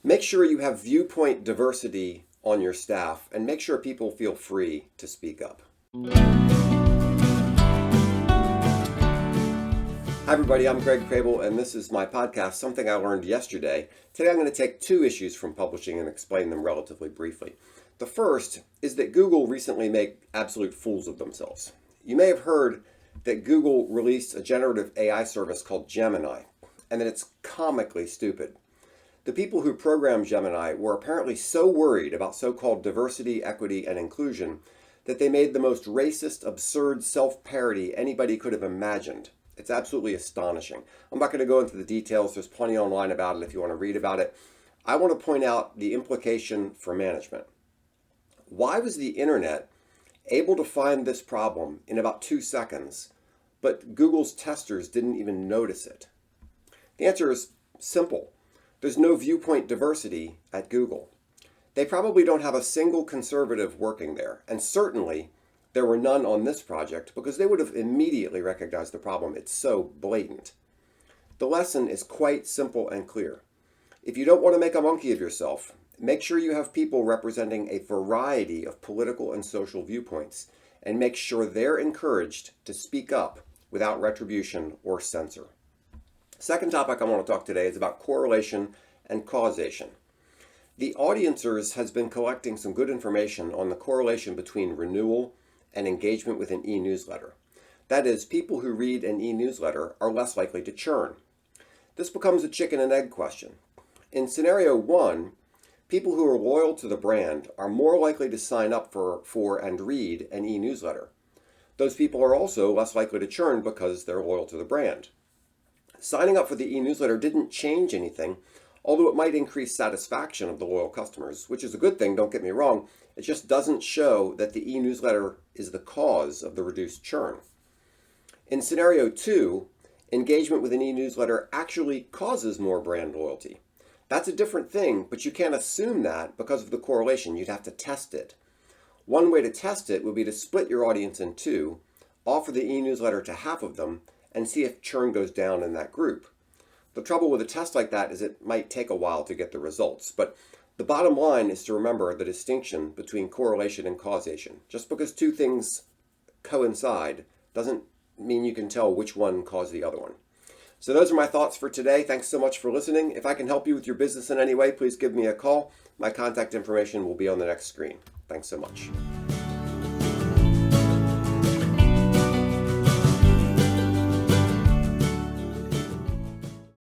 Make sure you have viewpoint diversity on your staff and make sure people feel free to speak up. Hi everybody, I'm Greg Crable and this is my podcast, Something I Learned Yesterday. Today I'm going to take two issues from publishing and explain them relatively briefly. The first is that Google recently made absolute fools of themselves. You may have heard that Google released a generative AI service called Gemini, and that it's comically stupid. The people who programmed Gemini were apparently so worried about so-called diversity, equity, and inclusion that they made the most racist, absurd self-parody anybody could have imagined. It's absolutely astonishing. I'm not going to go into the details. There's plenty online about it if you want to read about it. I want to point out the implication for management. Why was the internet able to find this problem in about 2 seconds, but Google's testers didn't even notice it? The answer is simple. There's no viewpoint diversity at Google. They probably don't have a single conservative working there, and certainly there were none on this project because they would have immediately recognized the problem. It's so blatant. The lesson is quite simple and clear. If you don't want to make a monkey of yourself, make sure you have people representing a variety of political and social viewpoints, and make sure they're encouraged to speak up without retribution or censor. Second topic I want to talk today is about correlation and causation. The Audiencers has been collecting some good information on the correlation between renewal and engagement with an e-newsletter. That is, people who read an e-newsletter are less likely to churn. This becomes a chicken and egg question. In scenario 1, people who are loyal to the brand are more likely to sign up for and read an e-newsletter. Those people are also less likely to churn because they're loyal to the brand. Signing up for the e-newsletter didn't change anything, although it might increase satisfaction of the loyal customers, which is a good thing, don't get me wrong. It just doesn't show that the e-newsletter is the cause of the reduced churn. In scenario 2, engagement with an e-newsletter actually causes more brand loyalty. That's a different thing, but you can't assume that because of the correlation. You'd have to test it. One way to test it would be to split your audience in two, offer the e-newsletter to half of them, and see if churn goes down in that group. The trouble with a test like that is it might take a while to get the results, but the bottom line is to remember the distinction between correlation and causation. Just because two things coincide doesn't mean you can tell which one caused the other one. So those are my thoughts for today. Thanks so much for listening. If I can help you with your business in any way, please give me a call. My contact information will be on the next screen. Thanks so much.